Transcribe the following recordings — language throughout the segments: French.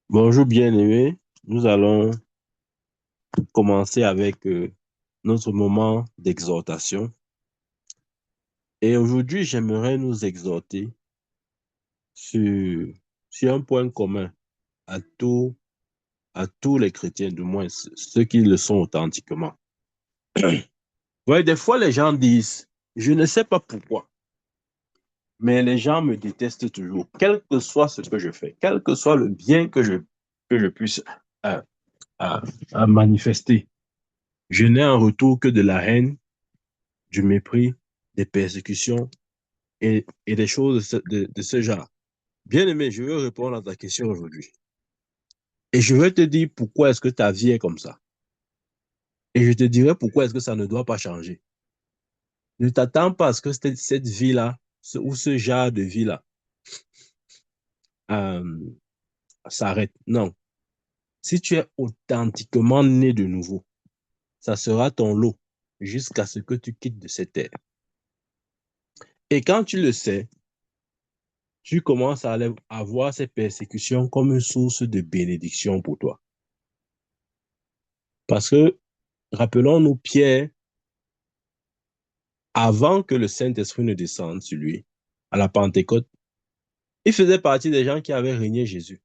Bonjour bien-aimés, nous allons commencer avec notre moment d'exhortation. Et aujourd'hui, j'aimerais nous exhorter sur, sur un point commun à à tous les chrétiens, du moins ceux qui le sont authentiquement. Ouais, des fois, les gens disent, je ne sais pas pourquoi, mais les gens me détestent toujours, quel que soit ce que je fais, quel que soit le bien que je puisse euh, euh, manifester. Je n'ai en retour que de la haine, du mépris, des persécutions et des choses de ce genre. Bien aimé, je veux répondre à ta question aujourd'hui. Et je vais te dire pourquoi est-ce que ta vie est comme ça. Et je te dirai pourquoi est-ce que ça ne doit pas changer. Ne t'attends pas à ce que cette vie-là, ou ce genre de vie-là, euh, s'arrête. Non. Si tu es authentiquement né de nouveau, ça sera ton lot jusqu'à ce que tu quittes de cette terre. Et quand tu le sais, tu commences à voir ces persécutions comme une source de bénédiction pour toi. Parce que, rappelons-nous, Pierre, avant que le Saint-Esprit ne descende sur lui, à la Pentecôte, il faisait partie des gens qui avaient régné Jésus.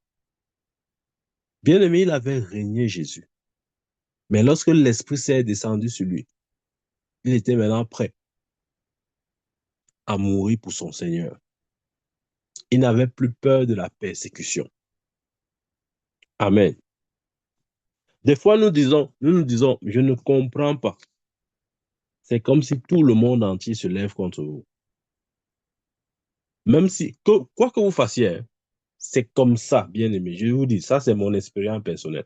Bien aimé, il avait régné Jésus. Mais lorsque l'Esprit s'est descendu sur lui, il était maintenant prêt à mourir pour son Seigneur. Il n'avait plus peur de la persécution. Amen. Des fois, nous nous disons, je ne comprends pas. C'est comme si tout le monde entier se lève contre vous. Même si, quoi que vous fassiez, hein, c'est comme ça, bien aimé. Je vous dis, ça, c'est mon expérience personnelle.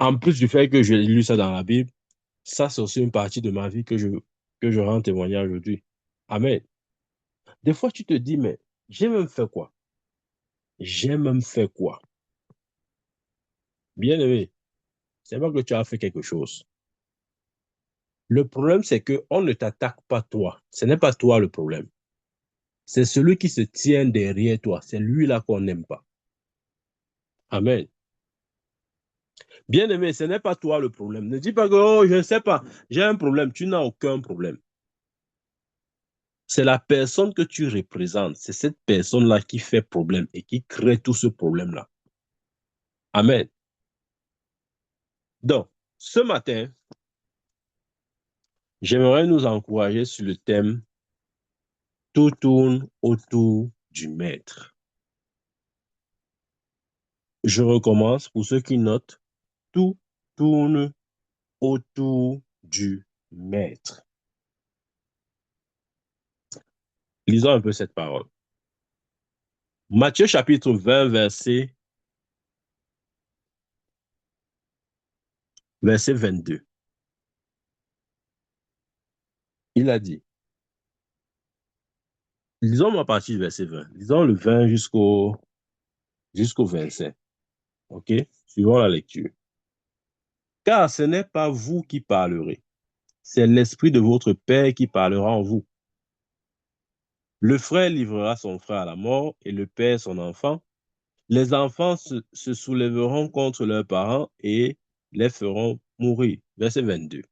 En plus du fait que j'ai lu ça dans la Bible, ça, c'est aussi une partie de ma vie que je rends témoignage aujourd'hui. Amen. Des fois, tu te dis, mais j'ai même fait quoi? J'ai même fait quoi? Bien aimé, c'est pas que tu as fait quelque chose. Le problème, c'est qu'on ne t'attaque pas toi. Ce n'est pas toi le problème. C'est celui qui se tient derrière toi. C'est lui-là qu'on n'aime pas. Amen. Bien aimé, ce n'est pas toi le problème. Ne dis pas que, oh, je ne sais pas, j'ai un problème. Tu n'as aucun problème. C'est la personne que tu représentes. C'est cette personne-là qui fait problème et qui crée tout ce problème-là. Amen. Donc, ce matin, j'aimerais nous encourager sur le thème tout tourne autour du maître. Je recommence pour ceux qui notent, tout tourne autour du maître. Lisons un peu cette parole. Matthieu chapitre 20, verset 22. Il a dit, lisons ma partie du verset 20, lisons le 20 jusqu'au 25. OK? Suivons la lecture. Car ce n'est pas vous qui parlerez, c'est l'Esprit de votre Père qui parlera en vous. Le frère livrera son frère à la mort et le père son enfant. Les enfants se soulèveront contre leurs parents et les feront mourir. Verset 22.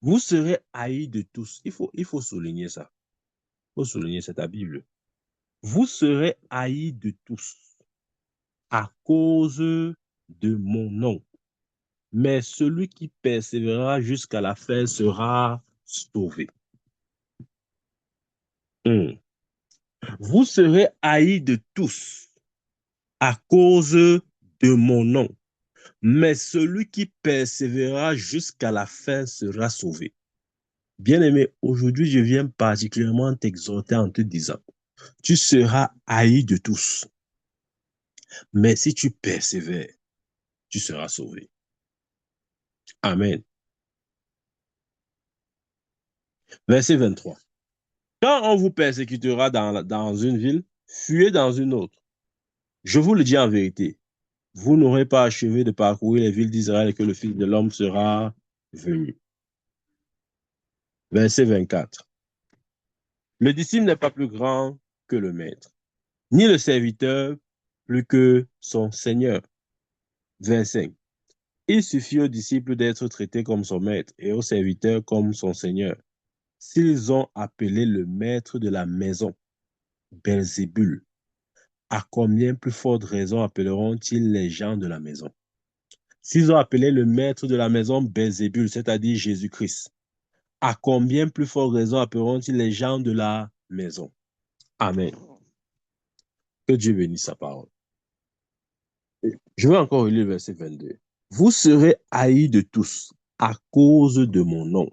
Vous serez haïs de tous. Il faut souligner ça. Il faut souligner cette Bible. Vous serez haïs de tous à cause de mon nom. Mais celui qui persévérera jusqu'à la fin sera sauvé. Hmm. Vous serez haïs de tous à cause de mon nom. Mais celui qui persévérera jusqu'à la fin sera sauvé. Bien-aimé, aujourd'hui, je viens particulièrement t'exhorter en te disant, tu seras haï de tous, mais si tu persévères, tu seras sauvé. Amen. Verset 23. Quand on vous persécutera dans une ville, fuyez dans une autre. Je vous le dis en vérité, vous n'aurez pas achevé de parcourir les villes d'Israël et que le Fils de l'homme sera venu. Verset 24. Le disciple n'est pas plus grand que le maître, ni le serviteur plus que son Seigneur. 25. Il suffit au disciple d'être traité comme son maître et au serviteur comme son Seigneur. S'ils ont appelé le maître de la maison Belzébul, à combien plus forte raison appelleront-ils les gens de la maison? S'ils ont appelé le maître de la maison Belzébul, c'est-à-dire Jésus-Christ, à combien plus forte raison appelleront-ils les gens de la maison? Amen. Que Dieu bénisse sa parole. Je vais encore lire le verset 22. Vous serez haïs de tous à cause de mon nom.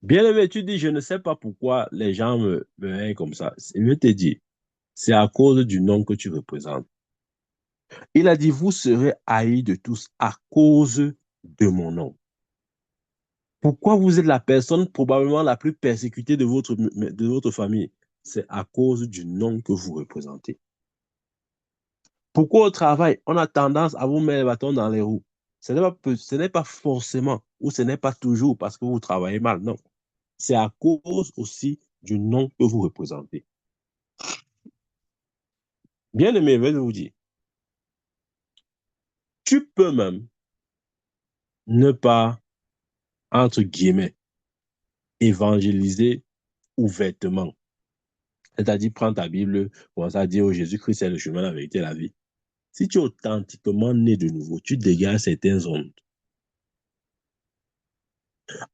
Bien-aimé, tu dis, je ne sais pas pourquoi les gens me haïssent comme ça. Je vais te dire, c'est à cause du nom que tu représentes. Il a dit, vous serez haïs de tous à cause de mon nom. Pourquoi vous êtes la personne probablement la plus persécutée de votre famille? C'est à cause du nom que vous représentez. Pourquoi au travail, on a tendance à vous mettre le bâton dans les roues? Ce n'est pas forcément ou ce n'est pas toujours parce que vous travaillez mal, non. C'est à cause aussi du nom que vous représentez. Bien aimé, je vais vous dire, tu peux même ne pas, entre guillemets, évangéliser ouvertement. C'est-à-dire prendre ta Bible, commencer à dire, oh, Jésus-Christ est le chemin, la vérité et la vie. Si tu es authentiquement né de nouveau, tu dégages certaines ondes.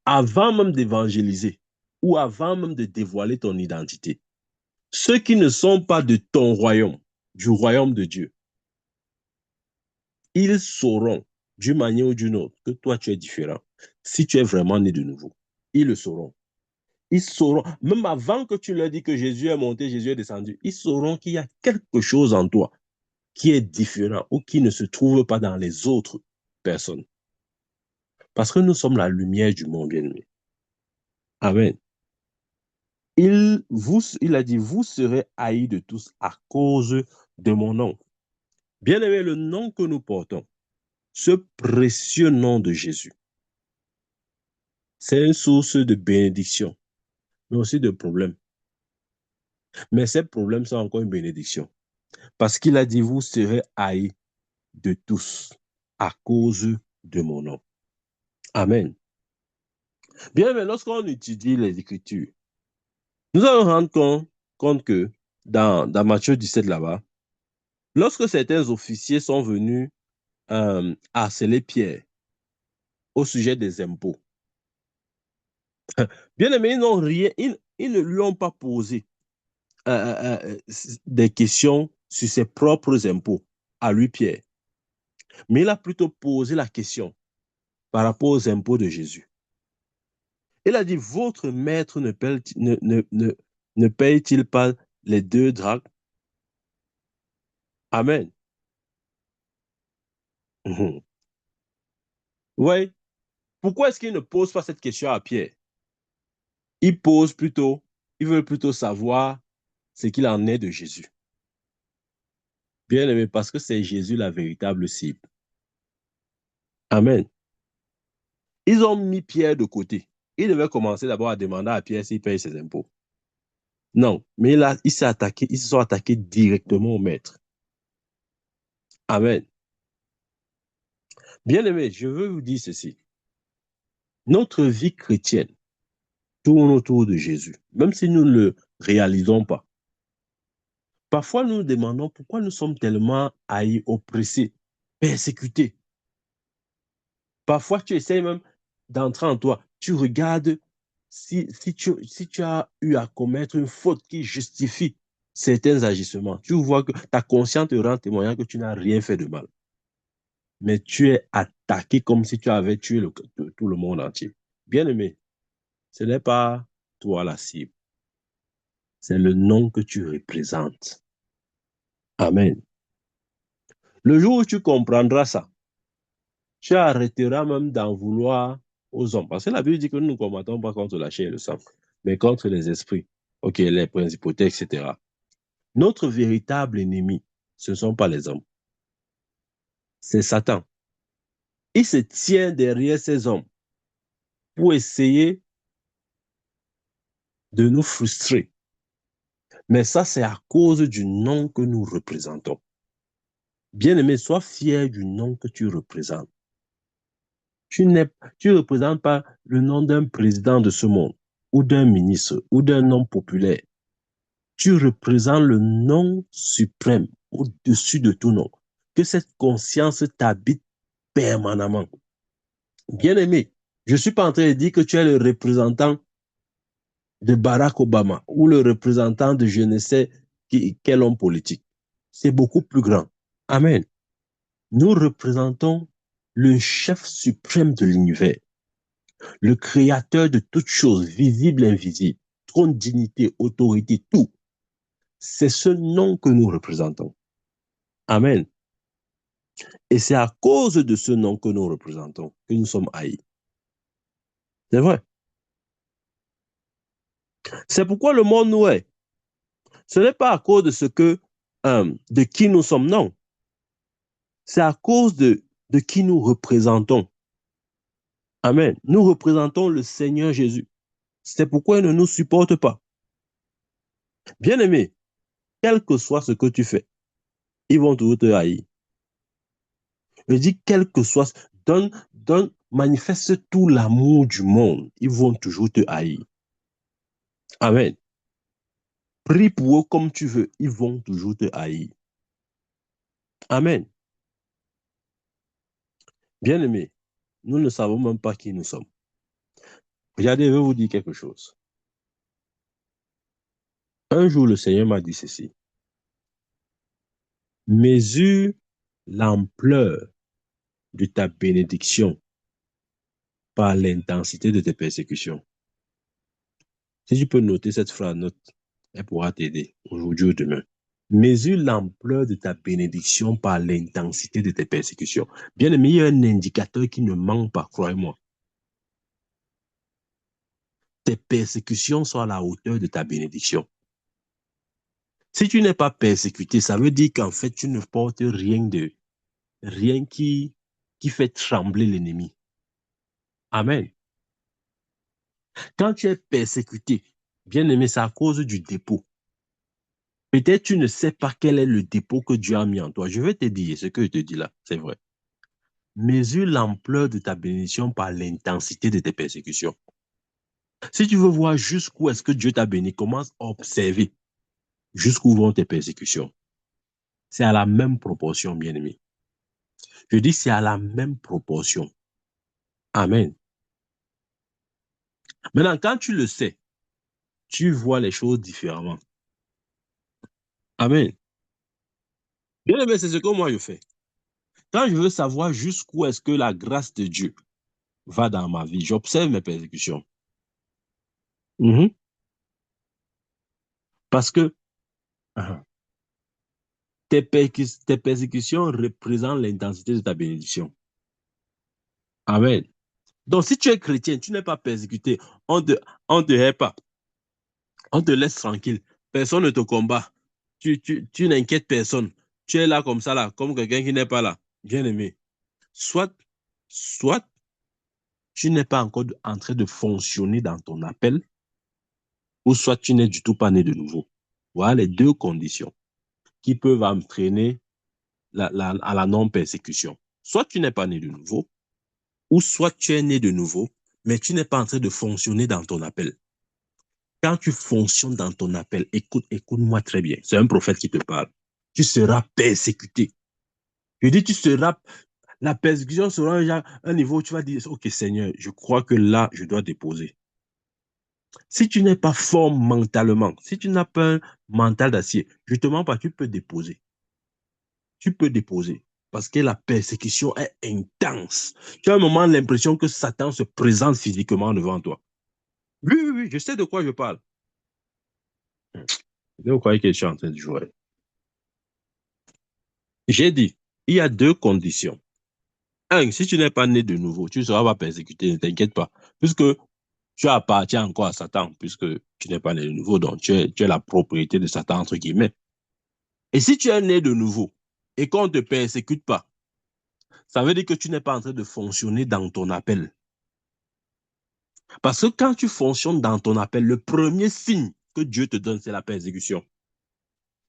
Avant même d'évangéliser ou avant même de dévoiler ton identité, ceux qui ne sont pas de ton royaume, du royaume de Dieu, ils sauront d'une manière ou d'une autre que toi, tu es différent. Si tu es vraiment né de nouveau, ils le sauront. Ils sauront, même avant que tu leur dis que Jésus est monté, Jésus est descendu, ils sauront qu'il y a quelque chose en toi qui est différent ou qui ne se trouve pas dans les autres personnes. Parce que nous sommes la lumière du monde, bien-aimé. Amen. Il a dit, vous serez haïs de tous à cause de mon nom. Bien-aimé, le nom que nous portons, ce précieux nom de Jésus, c'est une source de bénédiction, mais aussi de problèmes. Mais ces problèmes sont encore une bénédiction. Parce qu'il a dit, vous serez haïs de tous à cause de mon nom. Amen. Bien, mais lorsqu'on étudie les Écritures, nous allons rendre compte que dans Matthieu 17 là-bas, lorsque certains officiers sont venus harceler Pierre au sujet des impôts, bien aimé, ils n'ont rien, ils ne lui ont pas posé des questions sur ses propres impôts à lui, Pierre, mais il a plutôt posé la question par rapport aux impôts de Jésus. Il a dit, votre maître ne paye-t-il pas les 2 drachmes? Amen. Mhm. Oui. Pourquoi est-ce qu'il ne pose pas cette question à Pierre? Il veut plutôt savoir ce qu'il en est de Jésus. Bien aimé, parce que c'est Jésus la véritable cible. Amen. Ils ont mis Pierre de côté. Il devait commencer d'abord à demander à Pierre s'il paye ses impôts. Non, mais là, ils se sont attaqués directement au maître. Amen. Bien aimé, je veux vous dire ceci. Notre vie chrétienne tourne autour de Jésus, même si nous ne le réalisons pas. Parfois, nous nous demandons pourquoi nous sommes tellement haïs, oppressés, persécutés. Parfois, tu essaies même d'entrer en toi. Tu regardes si tu as eu à commettre une faute qui justifie certains agissements. Tu vois que ta conscience te rend témoignant que tu n'as rien fait de mal. Mais tu es attaqué comme si tu avais tué tout le monde entier. Bien aimé, ce n'est pas toi la cible. C'est le nom que tu représentes. Amen. Le jour où tu comprendras ça, tu arrêteras même d'en vouloir aux hommes. Parce que la Bible dit que nous ne combattons pas contre la chair et le sang, mais contre les esprits, ok, les principautés, etc. Notre véritable ennemi, ce ne sont pas les hommes, c'est Satan. Il se tient derrière ces hommes pour essayer de nous frustrer, Mais ça, c'est à cause du nom que nous représentons. Bien-aimé, sois fier du nom que tu représentes. Tu ne représentes pas le nom d'un président de ce monde, ou d'un ministre, ou d'un homme populaire. Tu représentes le nom suprême au-dessus de tout nom. Que cette conscience t'habite permanemment. Bien-aimé, je ne suis pas en train de dire que tu es le représentant de Barack Obama ou le représentant de je ne sais quel homme politique. C'est beaucoup plus grand. Amen. Nous représentons le chef suprême de l'univers, le créateur de toutes choses, visibles et invisibles, trône, dignité, autorité, tout. C'est ce nom que nous représentons. Amen. Et c'est à cause de ce nom que nous représentons que nous sommes haïs. C'est vrai. C'est pourquoi le monde nous hait. Ce n'est pas à cause de ce que, de qui nous sommes, non. C'est à cause de qui nous représentons. Amen. Nous représentons le Seigneur Jésus. C'est pourquoi il ne nous supporte pas. Bien-aimé, quel que soit ce que tu fais, ils vont toujours te haïr. Je dis, quel que soit, manifeste tout l'amour du monde, ils vont toujours te haïr. Amen. Prie pour eux comme tu veux, ils vont toujours te haïr. Amen. Bien-aimé, nous ne savons même pas qui nous sommes. Regardez, je vais vous dire quelque chose. Un jour, le Seigneur m'a dit ceci. Mesure l'ampleur de ta bénédiction par l'intensité de tes persécutions. Si tu peux noter cette phrase, note, elle pourra t'aider aujourd'hui ou demain. Mesure l'ampleur de ta bénédiction par l'intensité de tes persécutions. Bien aimé, il y a un indicateur qui ne manque pas, croyez-moi. Tes persécutions sont à la hauteur de ta bénédiction. Si tu n'es pas persécuté, ça veut dire qu'en fait, tu ne portes rien qui fait trembler l'ennemi. Amen. Quand tu es persécuté, bien aimé, c'est à cause du dépôt. Peut-être tu ne sais pas quel est le dépôt que Dieu a mis en toi. Je vais te dire ce que je te dis là, c'est vrai. Mesure l'ampleur de ta bénédiction par l'intensité de tes persécutions. Si tu veux voir jusqu'où est-ce que Dieu t'a béni, commence à observer jusqu'où vont tes persécutions. C'est à la même proportion, bien aimé. Je dis c'est à la même proportion. Amen. Maintenant, quand tu le sais, tu vois les choses différemment. Amen. Bien aimé, c'est ce que moi je fais. Quand je veux savoir jusqu'où est-ce que la grâce de Dieu va dans ma vie, j'observe mes persécutions. Mhm. Parce que tes persécutions représentent l'intensité de ta bénédiction. Amen. Donc, si tu es chrétien, tu n'es pas persécuté, on te hait pas, on te laisse tranquille, personne ne te combat, tu n'inquiètes personne, tu es là comme ça, là, comme quelqu'un qui n'est pas là. Bien aimé, soit tu n'es pas encore en train de fonctionner dans ton appel, ou soit tu n'es du tout pas né de nouveau. Voilà les deux conditions qui peuvent entraîner à la non-persécution. Soit tu n'es pas né de nouveau, ou soit tu es né de nouveau, mais tu n'es pas en train de fonctionner dans ton appel. Quand tu fonctionnes dans ton appel, écoute-moi très bien. C'est un prophète qui te parle. Tu seras persécuté. Je dis, la persécution sera un niveau où tu vas dire, OK Seigneur, je crois que là, je dois déposer. Si tu n'es pas fort mentalement, si tu n'as pas un mental d'acier, je ne te mens pas, tu peux déposer. Tu peux déposer. Parce que la persécution est intense. Tu as un moment l'impression que Satan se présente physiquement devant toi. Oui, oui, oui, je sais de quoi je parle. Vous croyez que je suis en train de jouer? J'ai dit, il y a deux conditions. Un, si tu n'es pas né de nouveau, tu ne seras pas persécuté, ne t'inquiète pas. Puisque tu appartiens encore à Satan, puisque tu n'es pas né de nouveau, donc tu es la propriété de Satan, entre guillemets. Et si tu es né de nouveau et qu'on ne te persécute pas, ça veut dire que tu n'es pas en train de fonctionner dans ton appel. Parce que quand tu fonctionnes dans ton appel, le premier signe que Dieu te donne, c'est la persécution.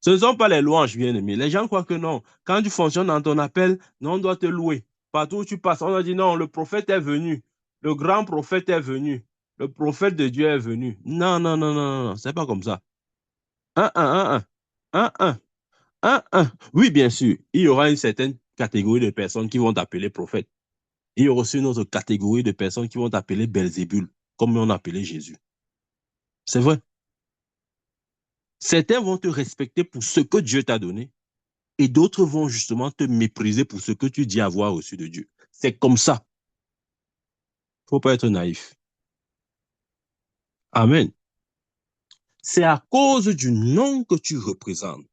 Ce ne sont pas les louanges, bien-aimés. Les gens croient que non. Quand tu fonctionnes dans ton appel, non, on doit te louer. Partout où tu passes, on a dit non, le prophète est venu. Le grand prophète est venu. Le prophète de Dieu est venu. Non, non, non, non, non, non. C'est pas comme ça. Un, un. Oui, bien sûr, il y aura une certaine catégorie de personnes qui vont t'appeler prophète. Il y aura aussi une autre catégorie de personnes qui vont t'appeler Belzébul, comme on appelait Jésus. C'est vrai. Certains vont te respecter pour ce que Dieu t'a donné et d'autres vont justement te mépriser pour ce que tu dis avoir reçu de Dieu. C'est comme ça. Il ne faut pas être naïf. Amen. C'est à cause du nom que tu représentes.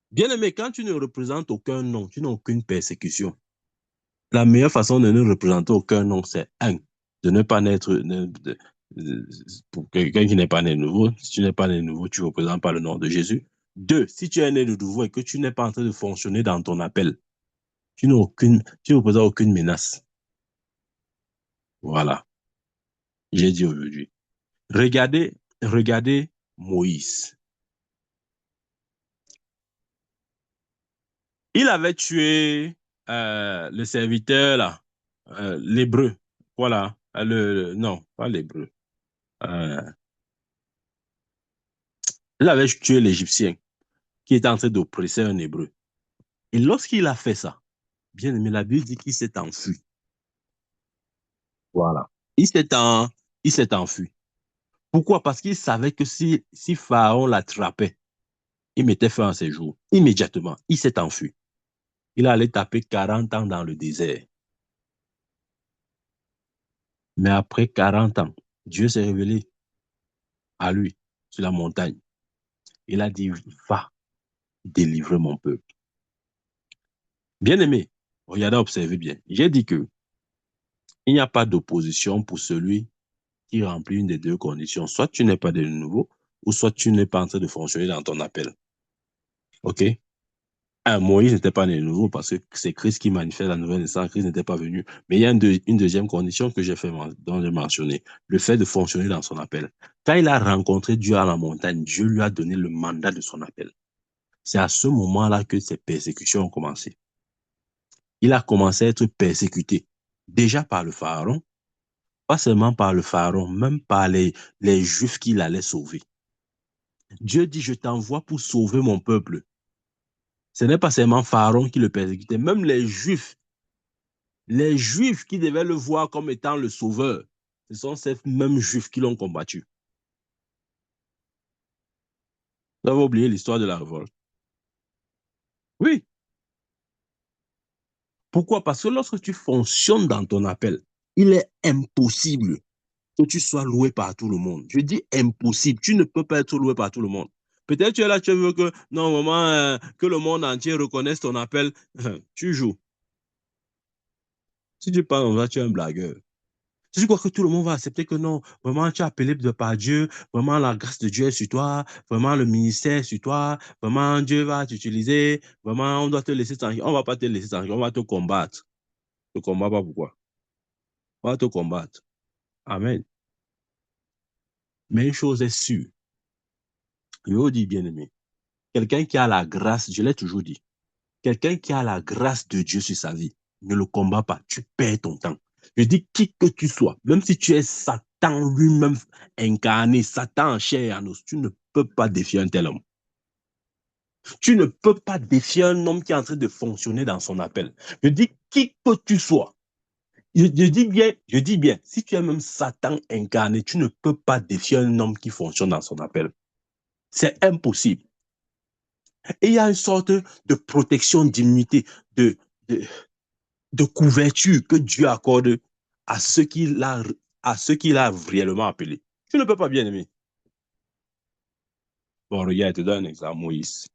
Bien aimé, quand tu ne représentes aucun nom, tu n'as aucune persécution. La meilleure façon de ne représenter aucun nom, c'est un, de ne pas naître, pour quelqu'un qui n'est pas né de nouveau, si tu n'es pas né de nouveau, tu ne représentes pas le nom de Jésus. Deux, si tu es né de nouveau et que tu n'es pas en train de fonctionner dans ton appel, tu ne représentes aucune menace. Voilà, j'ai dit aujourd'hui. Regardez Moïse. Il avait tué le serviteur là, l'hébreu. Voilà, non, pas l'hébreu. Euh, il avait tué l'Égyptien qui était en train d'oppresser un hébreu. Et lorsqu'il a fait ça, bien aimé, la Bible dit qu'il s'est enfui. Voilà. Il s'est en, il s'est enfui. Pourquoi? Parce qu'il savait que si Pharaon l'attrapait, il mettait fin à ses jours. Immédiatement, il s'est enfui. Il allait taper 40 ans dans le désert. Mais après 40 ans, Dieu s'est révélé à lui sur la montagne. Il a dit, va délivrer mon peuple. Bien aimé, regardez, observez bien. J'ai dit que il n'y a pas d'opposition pour celui qui remplit une des deux conditions. Soit tu n'es pas de nouveau, ou soit tu n'es pas en train de fonctionner dans ton appel. OK? Moïse n'était pas né de nouveau parce que c'est Christ qui manifeste la nouvelle naissance. Christ n'était pas venu. Mais il y a une deuxième condition que dont j'ai mentionné, le fait de fonctionner dans son appel. Quand il a rencontré Dieu à la montagne, Dieu lui a donné le mandat de son appel. C'est à ce moment-là que ses persécutions ont commencé. Il a commencé à être persécuté, déjà par le Pharaon, pas seulement par le Pharaon, même par les Juifs qu'il allait sauver. Dieu dit, je t'envoie pour sauver mon peuple. Ce n'est pas seulement Pharaon qui le persécutait, même les Juifs qui devaient le voir comme étant le sauveur, ce sont ces mêmes Juifs qui l'ont combattu. Vous avez oublié l'histoire de la révolte. Oui. Pourquoi? Parce que lorsque tu fonctionnes dans ton appel, il est impossible que tu sois loué par tout le monde. Je dis impossible. Tu ne peux pas être loué par tout le monde. Peut-être tu es là, tu veux que, non, vraiment, que le monde entier reconnaisse ton appel. Tu joues. Si tu parles comme ça, tu es un blagueur. Si tu crois que tout le monde va accepter que non, vraiment, tu es appelé de par Dieu, vraiment, la grâce de Dieu est sur toi, vraiment, le ministère est sur toi, vraiment, Dieu va t'utiliser, vraiment, on doit te laisser tranquille. On ne va pas te laisser tranquille, on va te combattre. Ne te combat pas pourquoi? On va te combattre. Amen. Mais une chose est sûre, je vous dis bien aimé, quelqu'un qui a la grâce, je l'ai toujours dit, quelqu'un qui a la grâce de Dieu sur sa vie, ne le combat pas, tu perds ton temps. Je dis qui que tu sois, même si tu es Satan lui-même incarné, Satan en chair et en os, tu ne peux pas défier un tel homme. Tu ne peux pas défier un homme qui est en train de fonctionner dans son appel. Je dis qui que tu sois. Je dis bien, si tu es même Satan incarné, tu ne peux pas défier un homme qui fonctionne dans son appel. C'est impossible. Et il y a une sorte de protection, d'immunité, de, de couverture que Dieu accorde à ceux qu'il a réellement appelés. Tu ne peux pas bien aimer. Bon, regarde, je te donne un exemple, Moïse.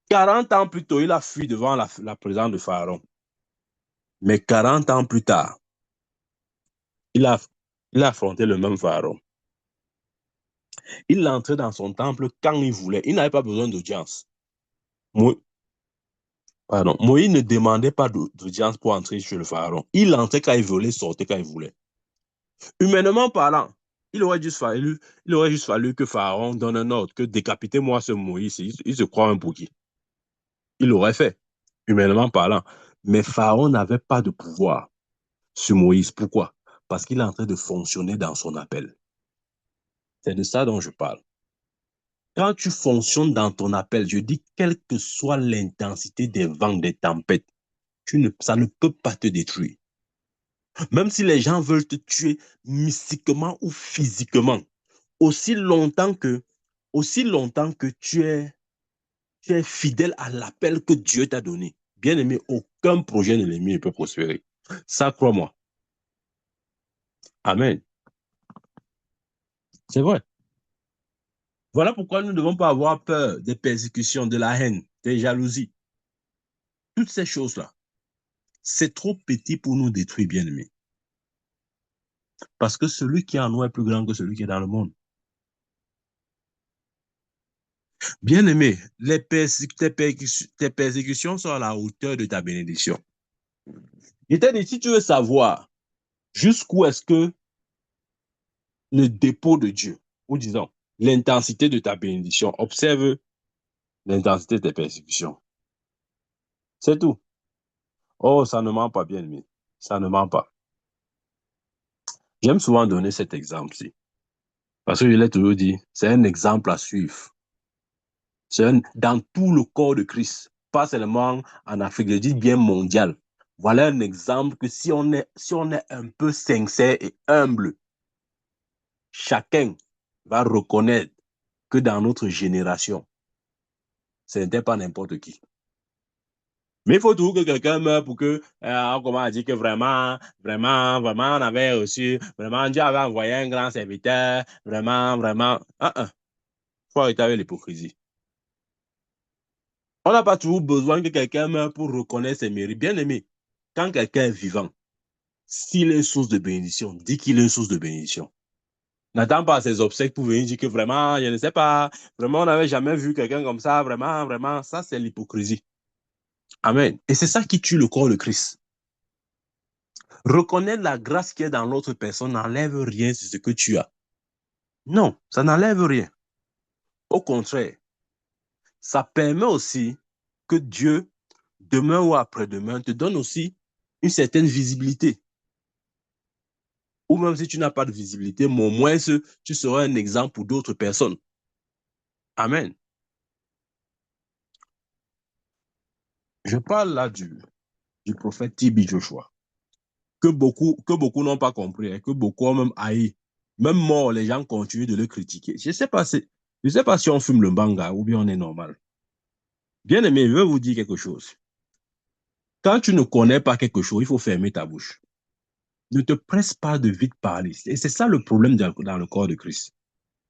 40 ans plus tôt, il a fui devant la présence de Pharaon. Mais 40 ans plus tard, il a, il a affronté le même Pharaon. Il entrait dans son temple quand il voulait. Il n'avait pas besoin d'audience. Mo Moïse ne demandait pas d'audience pour entrer chez le Pharaon. Il entrait quand il voulait, sortait quand il voulait. Humainement parlant, Il aurait juste fallu que Pharaon donne un ordre, que décapitez-moi ce Moïse. Il se croit un pour qui. Il l'aurait fait, humainement parlant. Mais Pharaon n'avait pas de pouvoir sur Moïse. Pourquoi? Parce qu'il est en train de fonctionner dans son appel. C'est de ça dont je parle. Quand tu fonctionnes dans ton appel, je dis, quelle que soit l'intensité des vents, des tempêtes, ça ne peut pas te détruire. Même si les gens veulent te tuer mystiquement ou physiquement, aussi longtemps que, tu es fidèle à l'appel que Dieu t'a donné. Bien aimé, aucun projet de l'ennemi ne peut prospérer. Ça, crois-moi. Amen. C'est vrai. Voilà pourquoi nous ne devons pas avoir peur des persécutions, de la haine, des jalousies. Toutes ces choses-là, c'est trop petit pour nous détruire, bien aimé. Parce que celui qui est en nous est plus grand que celui qui est dans le monde. Bien aimé, tes persécutions sont à la hauteur de ta bénédiction. Il t'a dit, si tu veux savoir jusqu'où est-ce que le dépôt de Dieu, ou disons, l'intensité de ta bénédiction, observe l'intensité de tes persécutions. C'est tout. Oh, ça ne ment pas, bien aimé. Ça ne ment pas. J'aime souvent donner cet exemple-ci. Parce que je l'ai toujours dit, c'est un exemple à suivre. Dans tout le corps de Christ, pas seulement en Afrique, je dis bien mondial. Voilà un exemple que si on est un peu sincère et humble, chacun va reconnaître que dans notre génération, ce n'était pas n'importe qui. Mais il faut toujours que quelqu'un meure pour que, comment dire que vraiment, on avait reçu, vraiment, Dieu avait envoyé un grand serviteur, vraiment. Il faut arrêter avec l'hypocrisie. On n'a pas toujours besoin que quelqu'un meure pour reconnaître ses mérites. Bien aimé, quand quelqu'un est vivant, s'il est une source de bénédiction, dis qu'il est une source de bénédiction. N'attends pas ses obsèques pour venir dire que vraiment, je ne sais pas, vraiment, on n'avait jamais vu quelqu'un comme ça, vraiment, ça, c'est l'hypocrisie. Amen. Et c'est ça qui tue le corps de Christ. Reconnaître la grâce qui est dans l'autre personne n'enlève rien sur ce que tu as. Non, ça n'enlève rien. Au contraire, ça permet aussi que Dieu, demain ou après-demain, te donne aussi une certaine visibilité. Ou même si tu n'as pas de visibilité, mais au moins tu seras un exemple pour d'autres personnes. Amen. Je parle là du prophète T.B. Joshua, que beaucoup n'ont pas compris, et que beaucoup ont même haï. Même mort, les gens continuent de le critiquer. Je sais pas si on fume le banga ou bien on est normal. Bien aimé, je veux vous dire quelque chose. Quand tu ne connais pas quelque chose, il faut fermer ta bouche. Ne te presse pas de vite parler. Et c'est ça le problème dans le corps de Christ.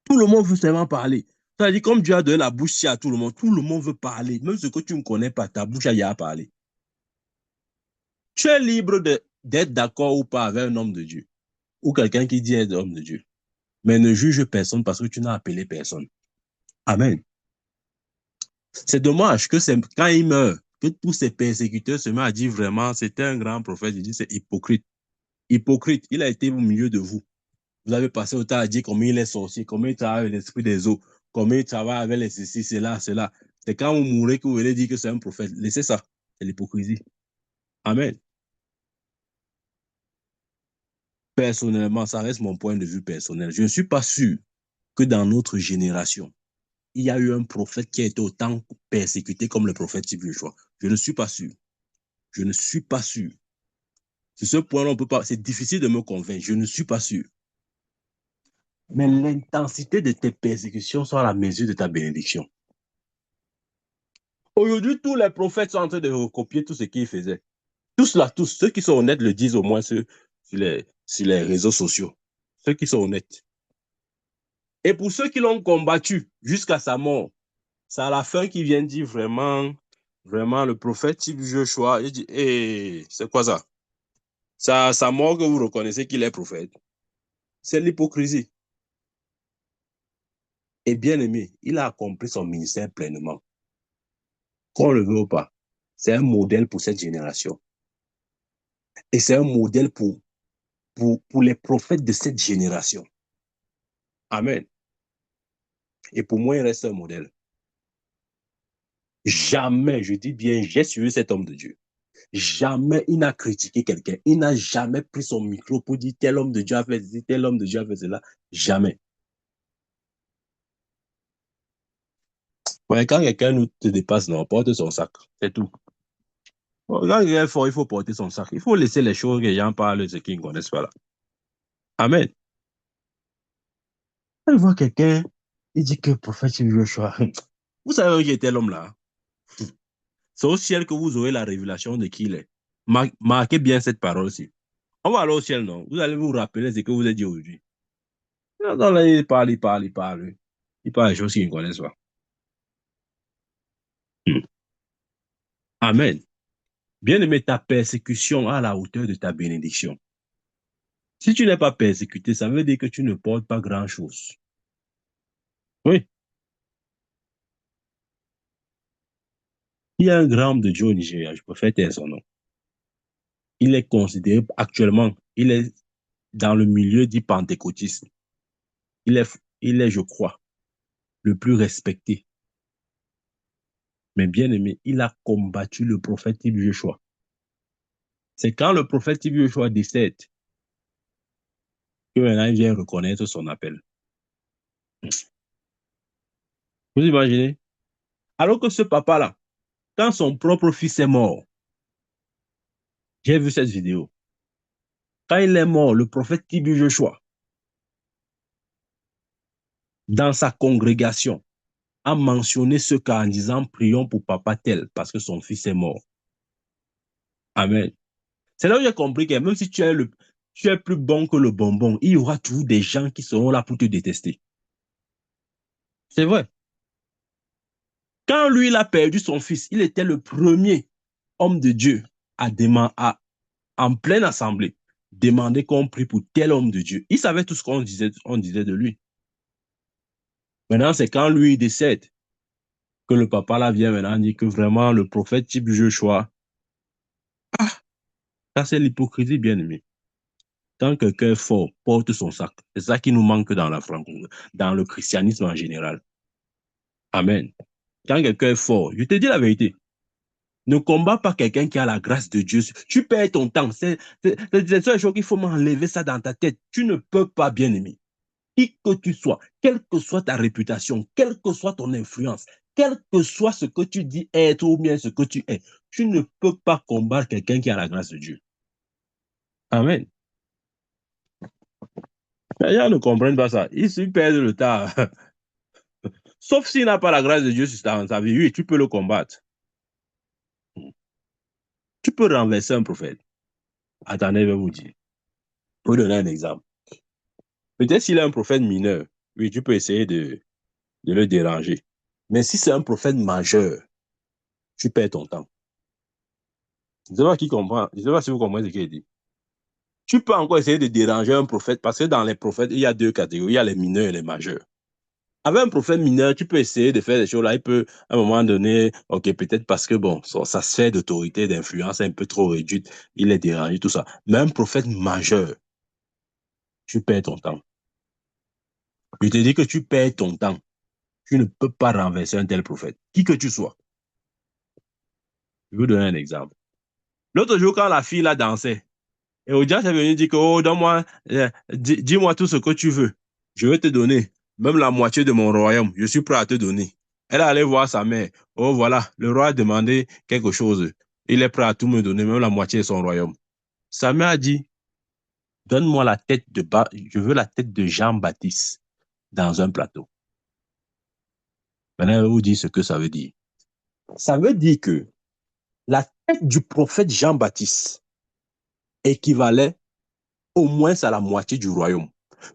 Tout le monde veut seulement parler. C'est-à-dire, comme Dieu a donné la bouche à tout le monde veut parler. Même ce que tu ne connais pas, ta bouche a à parler. Tu es libre d'être d'accord ou pas avec un homme de Dieu, ou quelqu'un qui dit être homme de Dieu. Mais ne juge personne parce que tu n'as appelé personne. Amen. C'est dommage que quand il meurt, que tous ses persécuteurs se mettent à dire vraiment, c'était un grand prophète. Il dit, c'est hypocrite. Hypocrite, il a été au milieu de vous. Vous avez passé autant à dire combien il est sorcier, combien il travaille avec l'esprit des eaux, combien il travaille avec les ceci, cela. C'est quand vous mourrez que vous allez dire que c'est un prophète. Laissez ça. C'est l'hypocrisie. Amen. Personnellement, ça reste mon point de vue personnel. Je ne suis pas sûr que dans notre génération, il y a eu un prophète qui a été autant persécuté comme le prophète Joshua. Je ne suis pas sûr. Je ne suis pas sûr. Sur ce point-là, on peut pas. C'est difficile de me convaincre. Je ne suis pas sûr. Mais l'intensité de tes persécutions sont à la mesure de ta bénédiction. Aujourd'hui, tous les prophètes sont en train de recopier tout ce qu'ils faisaient. Tous là, tous, ceux qui sont honnêtes le disent au moins sur les réseaux sociaux. Ceux qui sont honnêtes. Et pour ceux qui l'ont combattu jusqu'à sa mort, c'est à la fin qu'ils viennent dire vraiment, le prophète type Joshua, il dit, hey, c'est quoi ça? C'est à sa mort que vous reconnaissez qu'il est prophète. C'est l'hypocrisie. Et bien aimé, il a accompli son ministère pleinement. Qu'on le veut ou pas. C'est un modèle pour cette génération. Et c'est un modèle pour les prophètes de cette génération. Amen. Et pour moi, il reste un modèle. Jamais, je dis bien, j'ai suivi cet homme de Dieu. Jamais il n'a critiqué quelqu'un. Il n'a jamais pris son micro pour dire tel homme de Dieu a fait ceci, tel homme de Dieu a fait cela. Jamais. Ouais, quand quelqu'un nous te dépasse, non, porte son sac. C'est tout. Quand quelqu'un est fort, il faut porter son sac. Il faut laisser les choses que les gens parlent de ce qu'ils ne connaissent pas là. Amen. Quand je vois quelqu'un, il dit que prophète Joshua, vous savez qui était l'homme là? C'est au ciel que vous aurez la révélation de qui il est. Marquez bien cette parole-ci. On va aller au ciel, non? Vous allez vous rappeler ce que vous avez dit aujourd'hui. Non, là, il parle, il parle, il parle. Il parle des choses qu'ils ne connaissent pas. Amen. Bien-aimé, ta persécution à la hauteur de ta bénédiction. Si tu n'es pas persécuté, ça veut dire que tu ne portes pas grand-chose. Oui. Il y a un grand homme de Dieu au Nigeria, je préfère taire son nom. Il est considéré actuellement, il est dans le milieu du pentecôtisme. Il est, je crois, le plus respecté. Mais bien aimé, il a combattu le prophète Tibio Joshua. C'est quand le prophète Tibio Joshua décède que maintenant il vient reconnaître son appel. Vous imaginez? Alors que ce papa-là, quand son propre fils est mort, j'ai vu cette vidéo. Quand il est mort, le prophète Tibio Joshua, dans sa congrégation, a mentionné ce cas en disant prions pour papa tel parce que son fils est mort. Amen. C'est là où j'ai compris que même si tu es plus bon que le bonbon, il y aura toujours des gens qui seront là pour te détester. C'est vrai. Quand lui, il a perdu son fils, il était le premier homme de Dieu en pleine assemblée, demander qu'on prie pour tel homme de Dieu. Il savait tout ce qu'on disait de lui. Maintenant, c'est quand lui décède que le papa là vient maintenant dire que vraiment le prophète type Joshua, ça c'est l'hypocrisie bien aimé. Quand quelqu'un est fort, porte son sac. C'est ça qui nous manque dans la francophonie, dans le christianisme en général. Amen. Quand quelqu'un est fort, je te dis la vérité, ne combats pas quelqu'un qui a la grâce de Dieu. Tu perds ton temps. C'est la seule chose qu'il faut m'enlever ça dans ta tête. Tu ne peux pas, bien aimer. Qui que tu sois, quelle que soit ta réputation, quelle que soit ton influence, quel que soit ce que tu dis être ou bien ce que tu es, tu ne peux pas combattre quelqu'un qui a la grâce de Dieu. Amen. Les gens ne comprennent pas ça. Ils perdent le temps. Sauf s'il n'a pas la grâce de Dieu dans sa vie, oui, tu peux le combattre. Tu peux renverser un prophète. Attendez, je vais vous dire. Pour donner un exemple. Peut-être s'il est un prophète mineur, oui, tu peux essayer de le déranger. Mais si c'est un prophète majeur, tu perds ton temps. Je ne sais pas qui comprend. Je ne sais pas si vous comprenez ce qu'il dit. Tu peux encore essayer de déranger un prophète parce que dans les prophètes, il y a deux catégories. Il y a les mineurs et les majeurs. Avec un prophète mineur, tu peux essayer de faire des choses là. Il peut, à un moment donné, ok, peut-être parce que, bon, sa sphère d'autorité, d'influence est un peu trop réduite, il est dérangé, tout ça. Mais un prophète majeur, tu perds ton temps. Je te dis que tu perds ton temps. Tu ne peux pas renverser un tel prophète, qui que tu sois. Je vais vous donner un exemple. L'autre jour, quand la fille là dansait, et Odia est venu dire que, oh, donne-moi, dis-moi tout ce que tu veux. Je vais te donner même la moitié de mon royaume. Je suis prêt à te donner. Elle allait voir sa mère. Oh, voilà, le roi a demandé quelque chose. Il est prêt à tout me donner, même la moitié de son royaume. Sa mère a dit, donne-moi la tête je veux la tête de Jean-Baptiste dans un plateau. Maintenant, je vais vous dire ce que ça veut dire. Ça veut dire que la tête du prophète Jean-Baptiste équivalait au moins à la moitié du royaume.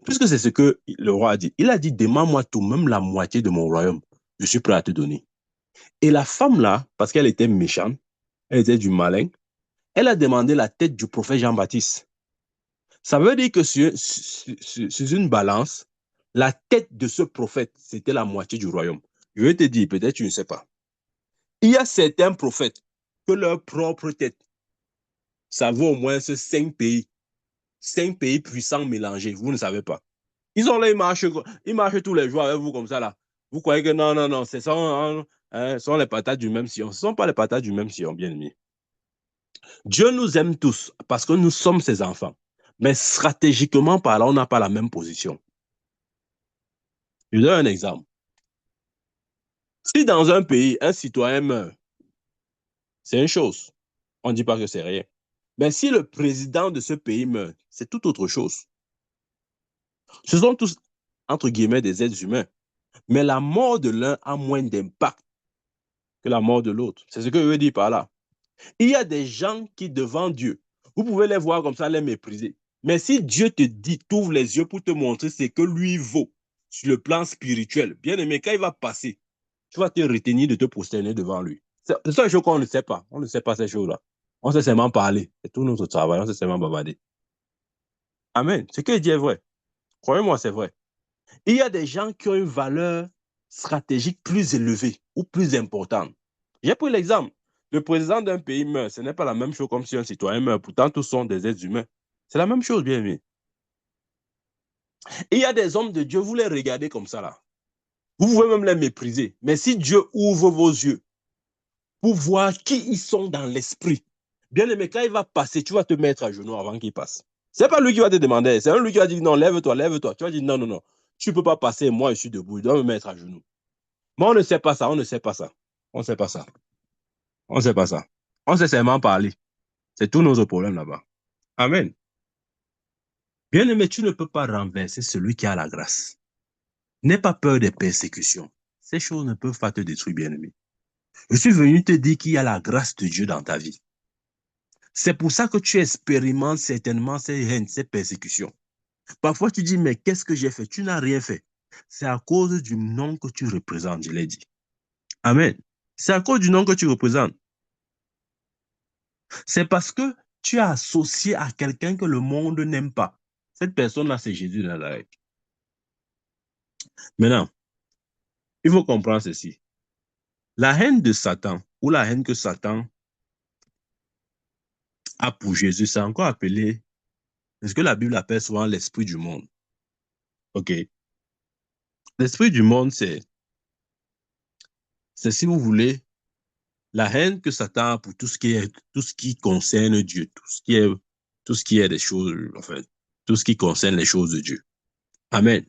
Puisque c'est ce que le roi a dit. Il a dit, demande-moi tout, même la moitié de mon royaume. Je suis prêt à te donner. Et la femme là, parce qu'elle était méchante, elle était du malin, elle a demandé la tête du prophète Jean-Baptiste. Ça veut dire que sur une balance, la tête de ce prophète, c'était la moitié du royaume. Je vais te dire, peut-être tu ne sais pas. Il y a certains prophètes que leur propre tête, ça vaut au moins 5 pays. 5 pays puissants mélangés, vous ne savez pas. Ils sont là, ils marchent tous les jours avec vous comme ça là. Vous croyez que non, non, non, ce sont les patates du même sillon. Ce ne sont pas les patates du même sillon, bien aimé. Dieu nous aime tous parce que nous sommes ses enfants. Mais stratégiquement parlant, on n'a pas la même position. Je donne un exemple. Si dans un pays, un citoyen meurt, c'est une chose. On ne dit pas que c'est rien. Mais si le président de ce pays meurt, c'est tout autre chose. Ce sont tous, entre guillemets, des êtres humains. Mais la mort de l'un a moins d'impact que la mort de l'autre. C'est ce que je veux dire par là. Il y a des gens qui, devant Dieu, vous pouvez les voir comme ça, les mépriser. Mais si Dieu te dit, t'ouvre les yeux pour te montrer ce que lui vaut sur le plan spirituel, bien aimé, quand il va passer, tu vas te retenir de te prosterner devant lui. C'est ça une chose qu'on ne sait pas. On ne sait pas ces choses-là. On sait seulement parler. C'est tout notre travail. On sait seulement bavarder. Amen. Ce que dit est vrai. Croyez-moi, c'est vrai. Il y a des gens qui ont une valeur stratégique plus élevée ou plus importante. J'ai pris l'exemple. Le président d'un pays meurt. Ce n'est pas la même chose comme si un citoyen meurt. Pourtant, tous sont des êtres humains. C'est la même chose, bien aimé. Il y a des hommes de Dieu, vous les regardez comme ça là. Vous pouvez même les mépriser. Mais si Dieu ouvre vos yeux pour voir qui ils sont dans l'esprit, bien aimé, quand il va passer, tu vas te mettre à genoux avant qu'il passe. C'est pas lui qui va te demander. C'est lui qui va dire non, lève-toi, lève-toi. Tu vas dire non, non, non. Tu ne peux pas passer. Moi, je suis debout. Je dois me mettre à genoux. Mais on ne sait pas ça, on ne sait pas ça. On ne sait pas ça. On ne sait pas ça. On sait seulement parler. C'est tous nos problèmes là-bas. Amen. Bien aimé, tu ne peux pas renverser celui qui a la grâce. N'aie pas peur des persécutions. Ces choses ne peuvent pas te détruire, bien aimé. Je suis venu te dire qu'il y a la grâce de Dieu dans ta vie. C'est pour ça que tu expérimentes certainement ces haines, ces persécutions. Parfois, tu dis, mais qu'est-ce que j'ai fait? Tu n'as rien fait. C'est à cause du nom que tu représentes, je l'ai dit. Amen. C'est à cause du nom que tu représentes. C'est parce que tu es associé à quelqu'un que le monde n'aime pas. Cette personne-là, c'est Jésus de Nazareth. Maintenant, il faut comprendre ceci. La haine de Satan, ou la haine que Satan a pour Jésus, c'est encore appelé, c'est ce que la Bible appelle souvent l'esprit du monde. OK. L'esprit du monde, c'est si vous voulez, la haine que Satan a pour tout ce qui concerne Dieu, tout ce qui est des choses, enfin, tout ce qui concerne les choses de Dieu. Amen.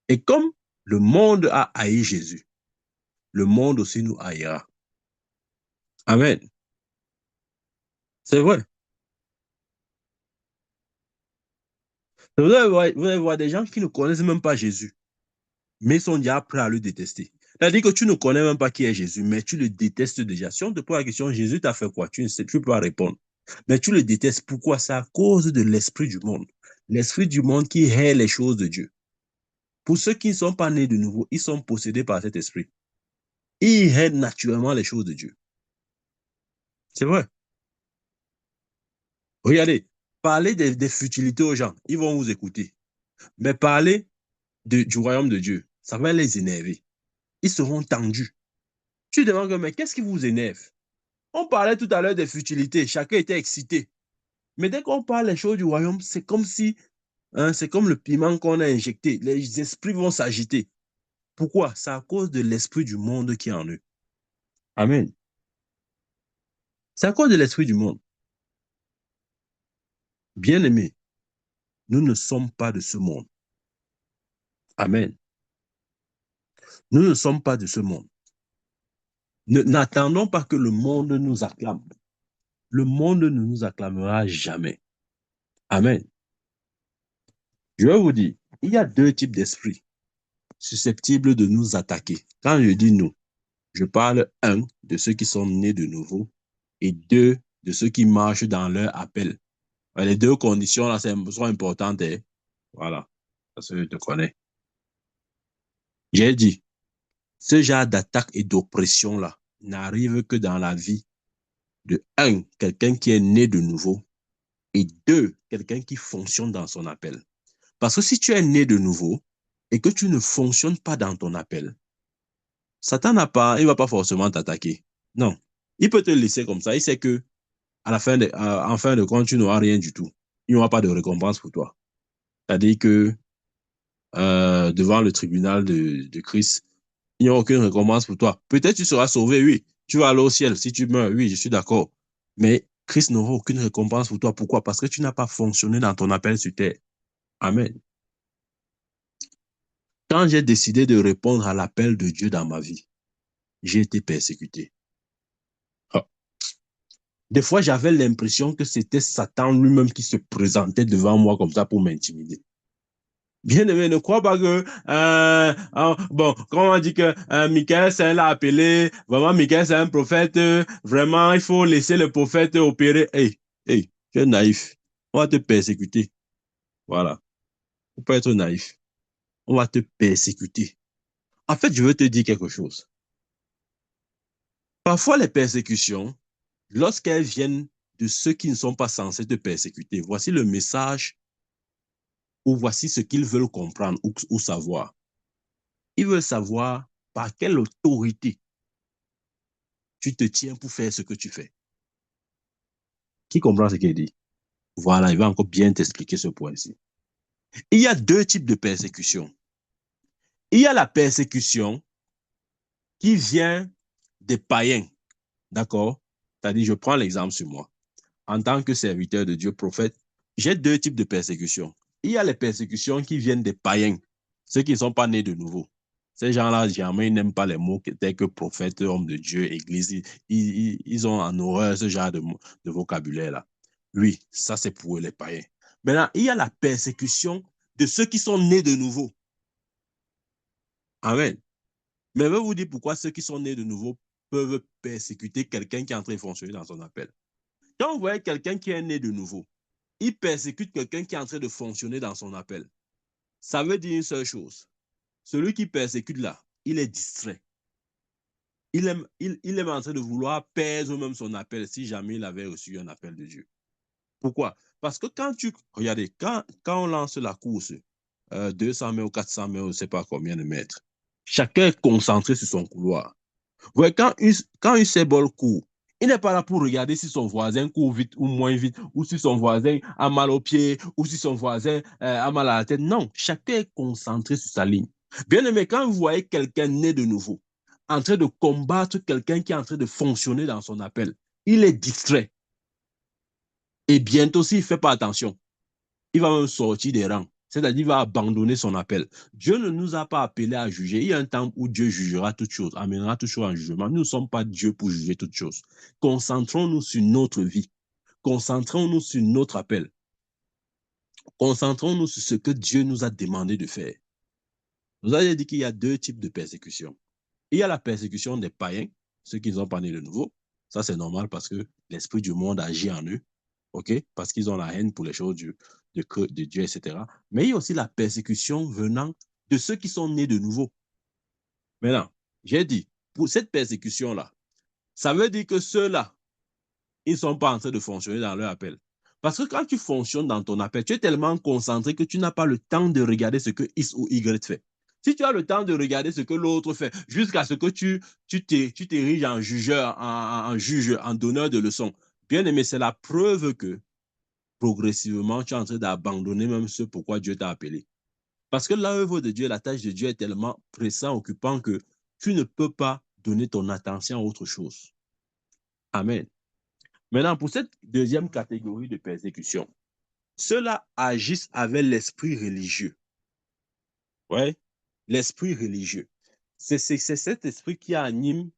Et comme le monde a haï Jésus, le monde aussi nous haïra. Amen. C'est vrai. Vous allez voir des gens qui ne connaissent même pas Jésus, mais ils sont déjà prêts à le détester. C'est-à-dire que tu ne connais même pas qui est Jésus, mais tu le détestes déjà. Si on te pose la question, Jésus t'a fait quoi? Tu ne sais, tu ne peux pas répondre. Mais tu le détestes. Pourquoi? C'est à cause de l'esprit du monde. L'esprit du monde qui hait les choses de Dieu. Pour ceux qui ne sont pas nés de nouveau, ils sont possédés par cet esprit. Ils haient naturellement les choses de Dieu. C'est vrai. Regardez, parlez des futilités aux gens, ils vont vous écouter. Mais parler du royaume de Dieu, ça va les énerver. Ils seront tendus. Tu te demandes, mais qu'est-ce qui vous énerve? On parlait tout à l'heure des futilités, chacun était excité. Mais dès qu'on parle des choses du royaume, c'est comme si, hein, c'est comme le piment qu'on a injecté. Les esprits vont s'agiter. Pourquoi? C'est à cause de l'esprit du monde qui est en eux. Amen. C'est à cause de l'esprit du monde. Bien-aimés, nous ne sommes pas de ce monde. Amen. Nous ne sommes pas de ce monde. N'attendons pas que le monde nous acclame. Le monde ne nous acclamera jamais. Amen. Je vais vous dire, il y a deux types d'esprits susceptibles de nous attaquer. Quand je dis nous, je parle, un, de ceux qui sont nés de nouveau et deux, de ceux qui marchent dans leur appel. Les deux conditions là sont importantes. Hein? Voilà, parce que je te connais. J'ai dit, ce genre d'attaque et d'oppression là n'arrive que dans la vie de un, quelqu'un qui est né de nouveau et deux, quelqu'un qui fonctionne dans son appel. Parce que si tu es né de nouveau et que tu ne fonctionnes pas dans ton appel, Satan il va pas forcément t'attaquer. Non. Il peut te laisser comme ça. Il sait que en fin de compte, tu n'auras rien du tout. Il n'y aura pas de récompense pour toi. C'est-à-dire que devant le tribunal de Christ, il n'y a aucune récompense pour toi. Peut-être tu seras sauvé, oui. Tu vas aller au ciel si tu meurs, oui, je suis d'accord. Mais Christ n'aura aucune récompense pour toi. Pourquoi? Parce que tu n'as pas fonctionné dans ton appel sur terre. Amen. Quand j'ai décidé de répondre à l'appel de Dieu dans ma vie, j'ai été persécuté. Ah. Des fois, j'avais l'impression que c'était Satan lui-même qui se présentait devant moi comme ça pour m'intimider. Bien-aimé, ne crois pas que, bon, quand on dit que Michael, c'est l'a appelé, vraiment, Michael, c'est un prophète, vraiment, il faut laisser le prophète opérer. Hey, hey, tu es naïf. On va te persécuter. Voilà. Faut pas être naïf. On va te persécuter. En fait, je veux te dire quelque chose. Parfois, les persécutions, lorsqu'elles viennent de ceux qui ne sont pas censés te persécuter, voici le message ou voici ce qu'ils veulent comprendre ou savoir. Ils veulent savoir par quelle autorité tu te tiens pour faire ce que tu fais. Qui comprend ce qu'il dit? Voilà, il va encore bien t'expliquer ce point-ci. Il y a deux types de persécution. Il y a la persécution qui vient des païens, d'accord? C'est-à-dire, je prends l'exemple sur moi. En tant que serviteur de Dieu, prophète, j'ai deux types de persécutions. Il y a les persécutions qui viennent des païens, ceux qui ne sont pas nés de nouveau. Ces gens-là, jamais, ils n'aiment pas les mots tels que prophète, homme de Dieu, église. Ils ont en horreur ce genre de vocabulaire-là. Oui, ça c'est pour eux, les païens. Maintenant, il y a la persécution de ceux qui sont nés de nouveau. Amen. Mais je vais vous dire pourquoi ceux qui sont nés de nouveau peuvent persécuter quelqu'un qui est en train de fonctionner dans son appel. Quand vous voyez quelqu'un qui est né de nouveau, il persécute quelqu'un qui est en train de fonctionner dans son appel. Ça veut dire une seule chose. Celui qui persécute là, il est distrait. Il est en train de vouloir perdre même son appel si jamais il avait reçu un appel de Dieu. Pourquoi? Parce que regardez, quand on lance la course, 200 mètres ou 400 mètres, je ne sais pas combien de mètres, chacun est concentré sur son couloir. Ouais, quand une cébole court, il n'est pas là pour regarder si son voisin court vite ou moins vite, ou si son voisin a mal au pied, ou si son voisin a mal à la tête. Non, chacun est concentré sur sa ligne. Bien aimé, quand vous voyez quelqu'un né de nouveau, en train de combattre quelqu'un qui est en train de fonctionner dans son appel, il est distrait. Et bientôt, s'il ne fait pas attention, il va même sortir des rangs. C'est-à-dire qu'il va abandonner son appel. Dieu ne nous a pas appelés à juger. Il y a un temps où Dieu jugera toutes choses, amènera toutes choses en jugement. Nous ne sommes pas Dieu pour juger toutes choses. Concentrons-nous sur notre vie. Concentrons-nous sur notre appel. Concentrons-nous sur ce que Dieu nous a demandé de faire. Nous avons dit qu'il y a deux types de persécution. Il y a la persécution des païens, ceux qui n'ont pas né de nouveau. Ça, c'est normal parce que l'esprit du monde agit en eux. OK? Parce qu'ils ont la haine pour les choses de Dieu, etc. Mais il y a aussi la persécution venant de ceux qui sont nés de nouveau. Maintenant, j'ai dit, pour cette persécution-là, ça veut dire que ceux-là, ils ne sont pas en train de fonctionner dans leur appel. Parce que quand tu fonctionnes dans ton appel, tu es tellement concentré que tu n'as pas le temps de regarder ce que X ou Y fait. Si tu as le temps de regarder ce que l'autre fait, jusqu'à ce que tu t'ériges en jugeur, en juge, en donneur de leçons, bien aimé, c'est la preuve que progressivement, tu es en train d'abandonner même ce pourquoi Dieu t'a appelé. Parce que l'œuvre de Dieu, la tâche de Dieu est tellement pressante, occupante que tu ne peux pas donner ton attention à autre chose. Amen. Maintenant, pour cette deuxième catégorie de persécution, ceux-là agissent avec l'esprit religieux. Ouais, l'esprit religieux. C'est cet esprit qui anime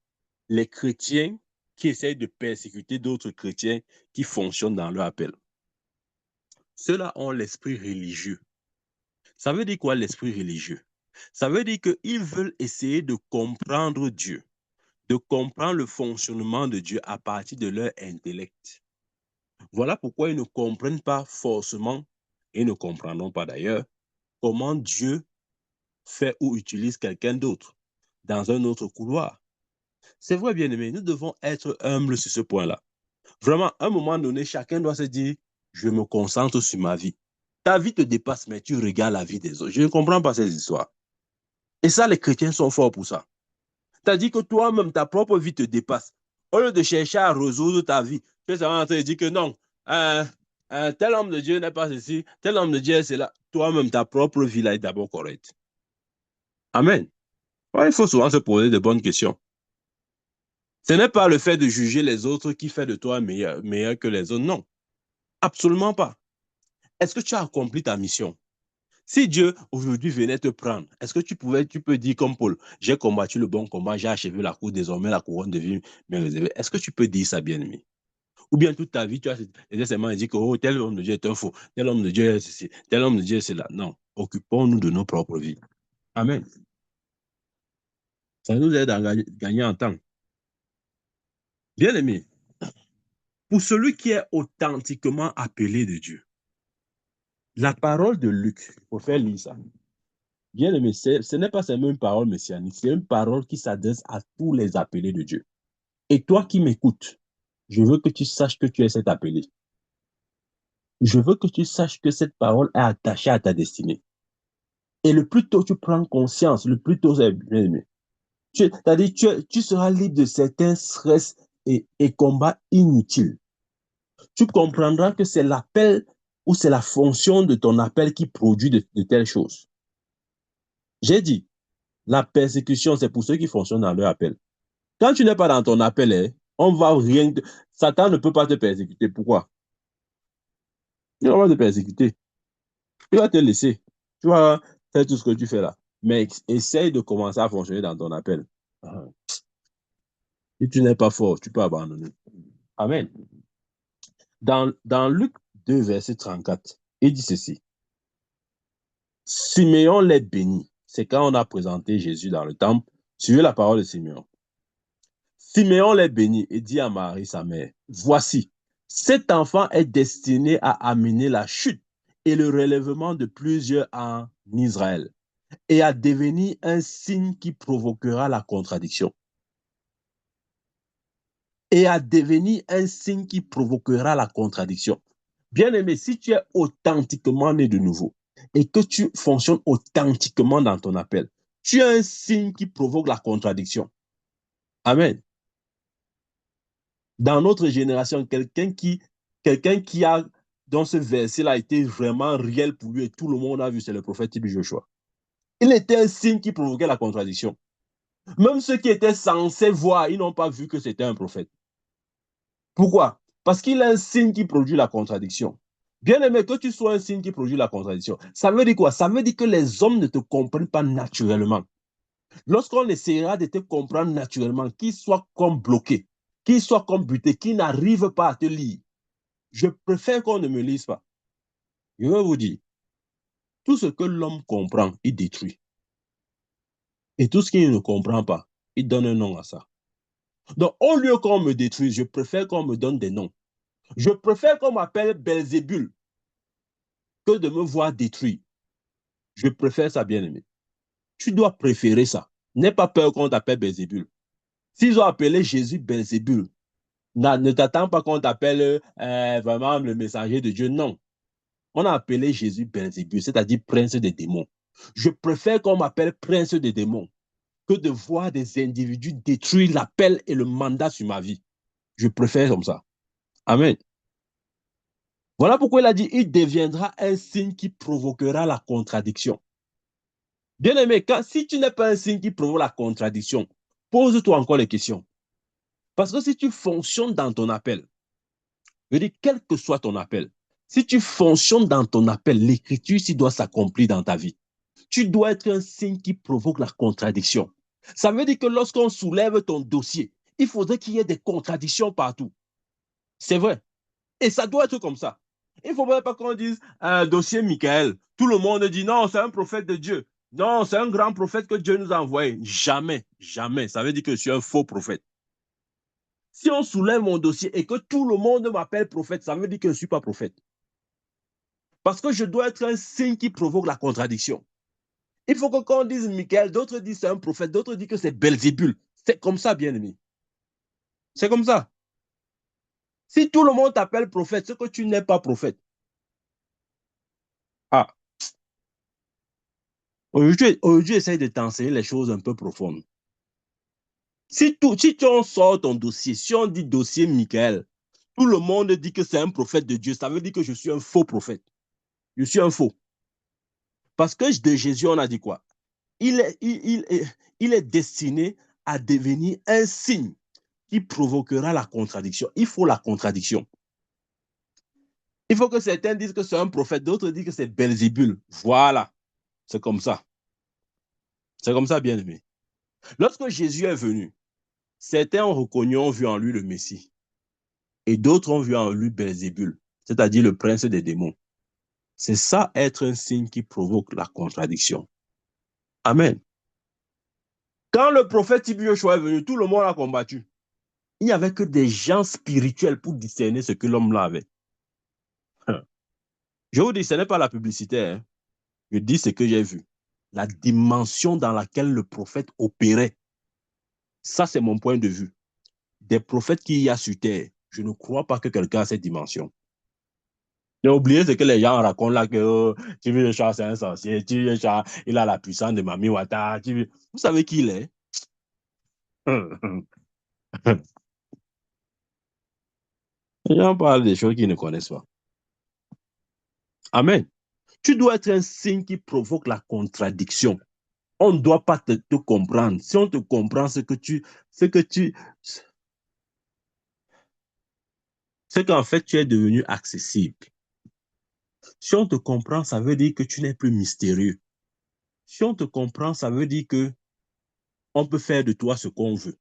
les chrétiens qui essayent de persécuter d'autres chrétiens qui fonctionnent dans leur appel. Ceux-là ont l'esprit religieux. Ça veut dire quoi l'esprit religieux? Ça veut dire qu'ils veulent essayer de comprendre Dieu, de comprendre le fonctionnement de Dieu à partir de leur intellect. Voilà pourquoi ils ne comprennent pas forcément, et ne comprendront pas d'ailleurs, comment Dieu fait ou utilise quelqu'un d'autre dans un autre couloir. C'est vrai, bien-aimé, nous devons être humbles sur ce point-là. Vraiment, à un moment donné, chacun doit se dire, je me concentre sur ma vie. Ta vie te dépasse, mais tu regardes la vie des autres. Je ne comprends pas ces histoires. Et ça, les chrétiens sont forts pour ça. C'est-à-dire que toi-même, ta propre vie te dépasse. Au lieu de chercher à résoudre ta vie, tu es en train de dire que non, tel homme de Dieu n'est pas ceci, tel homme de Dieu est cela. Toi-même, ta propre vie là est d'abord correcte. Amen. Ouais, il faut souvent se poser de bonnes questions. Ce n'est pas le fait de juger les autres qui fait de toi meilleur que les autres. Non, absolument pas. Est-ce que tu as accompli ta mission? Si Dieu aujourd'hui venait te prendre, est-ce que tu peux dire comme Paul, j'ai combattu le bon combat, j'ai achevé la course, désormais la couronne de vie m'est réservée. Est-ce que tu peux dire ça, bien-aimé? Ou bien toute ta vie, tu as seulement dit que oh, tel homme de Dieu est un faux, tel homme de Dieu est ceci, tel homme de Dieu est cela. Non, occupons-nous de nos propres vies. Amen. Ça nous aide à gagner en temps. Bien-aimé, pour celui qui est authentiquement appelé de Dieu, la parole de Luc, il faut faire lire ça. Bien aimé, ce n'est pas seulement une parole messianique, c'est une parole qui s'adresse à tous les appelés de Dieu. Et toi qui m'écoutes, je veux que tu saches que tu es cet appelé. Je veux que tu saches que cette parole est attachée à ta destinée. Et le plus tôt tu prends conscience, le plus tôt c'est bien aimé. C'est-à-dire tu seras libre de certains stress et combats inutiles. Tu comprendras que c'est l'appel ou c'est la fonction de ton appel qui produit de telles choses. J'ai dit, la persécution, c'est pour ceux qui fonctionnent dans leur appel. Quand tu n'es pas dans ton appel, on va rien. Satan ne peut pas te persécuter. Pourquoi? Il va pas te persécuter. Il va te laisser. Tu vas faire tout ce que tu fais là. Mais essaye de commencer à fonctionner dans ton appel. Si tu n'es pas fort, tu peux abandonner. Amen. Dans Luc 2, verset 34, il dit ceci. Siméon les bénit. C'est quand on a présenté Jésus dans le temple. Suivez la parole de Siméon. Siméon les bénit et dit à Marie, sa mère, voici, cet enfant est destiné à amener la chute et le relèvement de plusieurs en Israël et à devenir un signe qui provoquera la contradiction. Et à devenir un signe qui provoquera la contradiction. Bien-aimé, si tu es authentiquement né de nouveau et que tu fonctionnes authentiquement dans ton appel, tu es un signe qui provoque la contradiction. Amen. Dans notre génération, quelqu'un qui a, dans ce verset-là, été vraiment réel pour lui et tout le monde a vu, c'est le prophète Tibi Joshua. Il était un signe qui provoquait la contradiction. Même ceux qui étaient censés voir, ils n'ont pas vu que c'était un prophète. Pourquoi? Parce qu'il est un signe qui produit la contradiction. Bien aimé, que tu sois un signe qui produit la contradiction, ça veut dire quoi? Ça veut dire que les hommes ne te comprennent pas naturellement. Lorsqu'on essaiera de te comprendre naturellement, qu'ils soient comme bloqués, qu'ils soient comme butés, qu'ils n'arrivent pas à te lire, je préfère qu'on ne me lise pas. Je vais vous dire, tout ce que l'homme comprend, il détruit. Et tout ce qu'il ne comprend pas, il donne un nom à ça. Donc, au lieu qu'on me détruise, je préfère qu'on me donne des noms. Je préfère qu'on m'appelle Belzébul que de me voir détruire. Je préfère ça, bien-aimé. Tu dois préférer ça. N'aie pas peur qu'on t'appelle Belzébul. S'ils ont appelé Jésus Belzébul, ne t'attends pas qu'on t'appelle vraiment le messager de Dieu. Non. On a appelé Jésus Belzébul, c'est-à-dire prince des démons. Je préfère qu'on m'appelle prince des démons que de voir des individus détruire l'appel et le mandat sur ma vie. Je préfère comme ça. Amen. Voilà pourquoi il a dit, il deviendra un signe qui provoquera la contradiction. Bien aimé, si tu n'es pas un signe qui provoque la contradiction, pose-toi encore les questions. Parce que si tu fonctionnes dans ton appel, je dis, quel que soit ton appel, si tu fonctionnes dans ton appel, l'écriture ici doit s'accomplir dans ta vie. Tu dois être un signe qui provoque la contradiction. Ça veut dire que lorsqu'on soulève ton dossier, il faudrait qu'il y ait des contradictions partout. C'est vrai. Et ça doit être comme ça. Il ne faudrait pas qu'on dise un dossier Michael. Tout le monde dit non, c'est un prophète de Dieu. Non, c'est un grand prophète que Dieu nous a envoyé. Jamais, jamais. Ça veut dire que je suis un faux prophète. Si on soulève mon dossier et que tout le monde m'appelle prophète, ça veut dire que je ne suis pas prophète. Parce que je dois être un signe qui provoque la contradiction. Il faut que quand on dise Michael, d'autres disent c'est un prophète, d'autres disent que c'est Belzébul. C'est comme ça, bien-aimé. C'est comme ça. Si tout le monde t'appelle prophète, c'est que tu n'es pas prophète. Ah, aujourd'hui, essaye de t'enseigner les choses un peu profondes. Si tu en sors ton dossier, si on dit dossier Michael, Tout le monde dit que c'est un prophète de Dieu. Ça veut dire que je suis un faux prophète. Je suis un faux. Parce que de Jésus, on a dit quoi? Il est destiné à devenir un signe qui provoquera la contradiction. Il faut la contradiction. Il faut que certains disent que c'est un prophète, d'autres disent que c'est Belzébul. Voilà, c'est comme ça. C'est comme ça, bien aimé. Lorsque Jésus est venu, certains ont reconnu, ont vu en lui le Messie. Et d'autres ont vu en lui Belzébul, c'est-à-dire le prince des démons. C'est ça, être un signe qui provoque la contradiction. Amen. Quand le prophète Yoshua est venu, tout le monde a combattu. Il n'y avait que des gens spirituels pour discerner ce que l'homme là avait. Je vous dis, ce n'est pas la publicité. Hein. Je dis ce que j'ai vu. La dimension dans laquelle le prophète opérait. Ça, c'est mon point de vue. Des prophètes qu'il y a sur terre, je ne crois pas que quelqu'un a cette dimension. J'ai oublié ce que les gens racontent là, que tu veux, Charles, c'est un sorcier, tu veux, Charles, il a la puissance de Mami Wata. Vous savez qui il est? Les gens parlent des choses qu'ils ne connaissent pas. Amen. Tu dois être un signe qui provoque la contradiction. On ne doit pas te comprendre. Si on te comprend, c'est qu'en fait, tu es devenu accessible. Si on te comprend, ça veut dire que tu n'es plus mystérieux. Si on te comprend, ça veut dire que on peut faire de toi ce qu'on veut.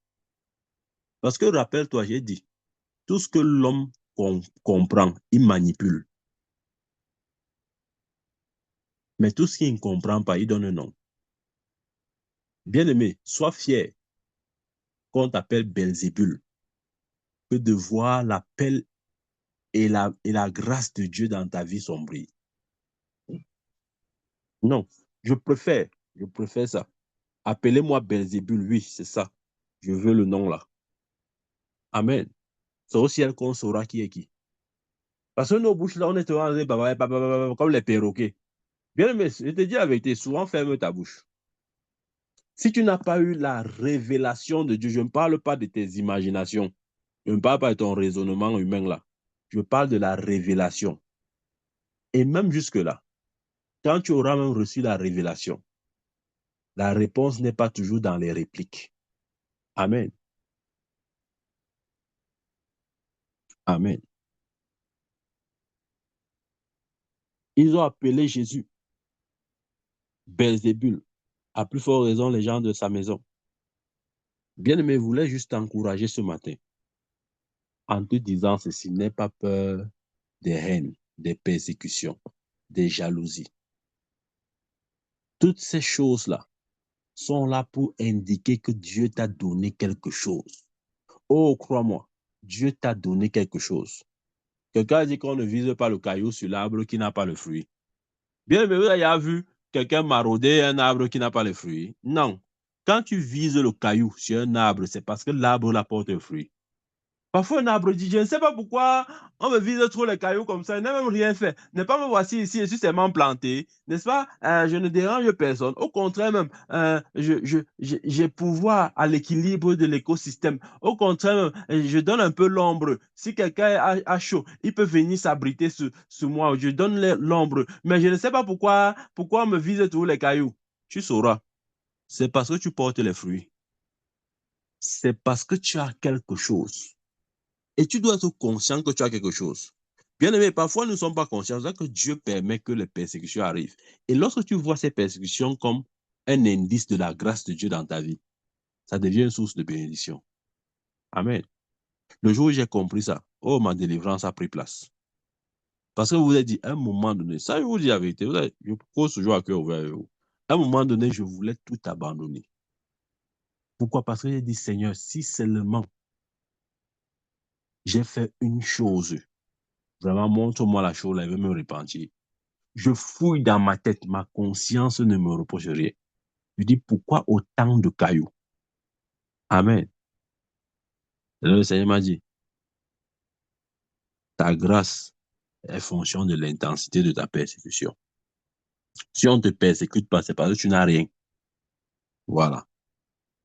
Parce que rappelle-toi, j'ai dit, tout ce que l'homme comprend, il manipule. Mais tout ce qu'il ne comprend pas, il donne un nom. Bien-aimé, sois fier qu'on t'appelle Belzébul, que de voir l'appel et la grâce de Dieu dans ta vie sombrer. Non, je préfère ça. Appelez-moi Belzébul, oui, c'est ça. Je veux le nom là. Amen. C'est au ciel qu'on saura qui est qui. Parce que nos bouches là, on est comme les perroquets. Bien, mais je te dis la vérité, souvent ferme ta bouche. Si tu n'as pas eu la révélation de Dieu, je ne parle pas de tes imaginations, je ne parle pas de ton raisonnement humain là. Je parle de la révélation. Et même jusque-là, quand tu auras même reçu la révélation, la réponse n'est pas toujours dans les répliques. Amen. Amen. Ils ont appelé Jésus Belzébul, à plus forte raison les gens de sa maison. Bien-aimé, je voulais juste t'encourager ce matin en te disant ceci, n'aie pas peur des haines, des persécutions, des jalousies. Toutes ces choses-là sont là pour indiquer que Dieu t'a donné quelque chose. Oh, crois-moi, Dieu t'a donné quelque chose. Quelqu'un a dit qu'on ne vise pas le caillou sur l'arbre qui n'a pas le fruit. Bien, mais vous avez vu quelqu'un marauder un arbre qui n'a pas le fruit? Non. Quand tu vises le caillou sur un arbre, c'est parce que l'arbre apporte un fruit. Parfois, un arbre dit, je ne sais pas pourquoi on me vise trop les cailloux comme ça, il n'a même rien fait. Ne pas me voici ici, je suis seulement planté, n'est-ce pas? Je ne dérange personne. Au contraire même, j'ai pouvoir à l'équilibre de l'écosystème. Au contraire même, je donne un peu l'ombre. Si quelqu'un a chaud, il peut venir s'abriter sur moi. Je donne l'ombre. Mais je ne sais pas pourquoi on me vise tous les cailloux. Tu sauras. C'est parce que tu portes les fruits. C'est parce que tu as quelque chose. Et tu dois être conscient que tu as quelque chose. Bien aimé, parfois nous ne sommes pas conscients que Dieu permet que les persécutions arrivent. Et lorsque tu vois ces persécutions comme un indice de la grâce de Dieu dans ta vie, ça devient une source de bénédiction. Amen. Le jour où j'ai compris ça, oh, ma délivrance a pris place. Parce que vous vous êtes dit, à un moment donné, ça je vous dis la vérité, je pose toujours à cœur ouvert avec vous. À un moment donné, je voulais tout abandonner. Pourquoi? Parce que j'ai dit, Seigneur, si seulement j'ai fait une chose, vraiment, montre-moi la chose, elle veut me repentir. Je fouille dans ma tête, ma conscience ne me reproche rien. Je dis, pourquoi autant de cailloux? Amen. Le Seigneur m'a dit, ta grâce est fonction de l'intensité de ta persécution. Si on ne te persécute pas, c'est parce que tu n'as rien. Voilà.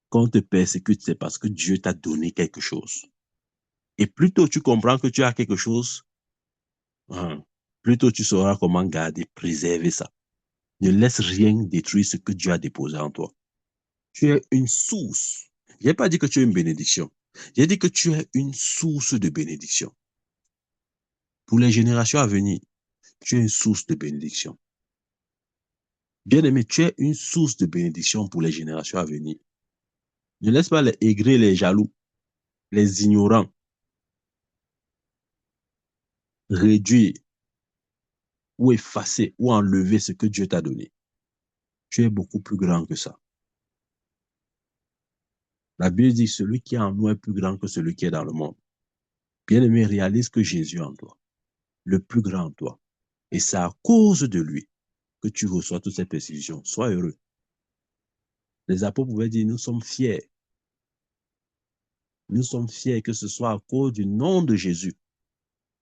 Quand on te persécute, c'est parce que Dieu t'a donné quelque chose. Et plus tôt tu comprends que tu as quelque chose, plus tôt tu sauras comment garder, préserver ça. Ne laisse rien détruire ce que Dieu a déposé en toi. Tu es une source. Je n'ai pas dit que tu es une bénédiction. J'ai dit que tu es une source de bénédiction. Pour les générations à venir, tu es une source de bénédiction. Bien-aimé, tu es une source de bénédiction pour les générations à venir. Ne laisse pas les aigris, les jaloux, les ignorants réduire ou effacer ou enlever ce que Dieu t'a donné. Tu es beaucoup plus grand que ça. La Bible dit, celui qui est en nous est plus grand que celui qui est dans le monde. Bien-aimé, réalise que Jésus est en toi, le plus grand en toi. Et c'est à cause de lui que tu reçois toutes ces persécutions. Sois heureux. Les apôtres pouvaient dire, nous sommes fiers. Nous sommes fiers que ce soit à cause du nom de Jésus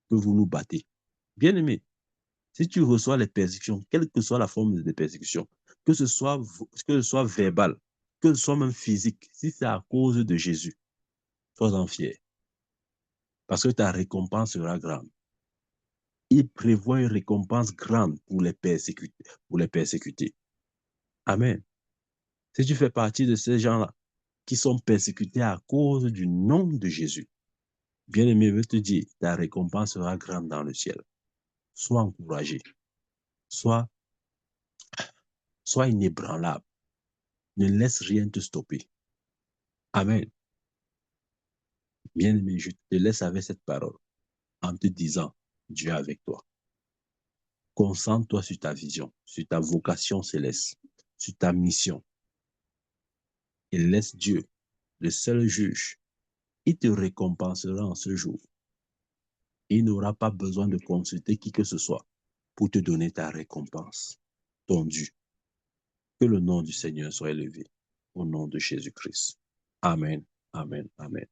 que vous nous battez. Bien-aimé, si tu reçois les persécutions, quelle que soit la forme des persécutions, que ce soit verbal, que ce soit même physique, si c'est à cause de Jésus, sois-en fier. Parce que ta récompense sera grande. Il prévoit une récompense grande pour les persécuter. Amen. Si tu fais partie de ces gens-là qui sont persécutés à cause du nom de Jésus, bien-aimé, je veux te dire, ta récompense sera grande dans le ciel. Sois encouragé. Sois inébranlable. Ne laisse rien te stopper. Amen. Bien-aimé, je te laisse avec cette parole en te disant, Dieu est avec toi. Concentre-toi sur ta vision, sur ta vocation céleste, sur ta mission. Et laisse Dieu, le seul juge, il te récompensera en ce jour. Il n'aura pas besoin de consulter qui que ce soit pour te donner ta récompense, ton dû. Que le nom du Seigneur soit élevé au nom de Jésus-Christ. Amen, amen, amen.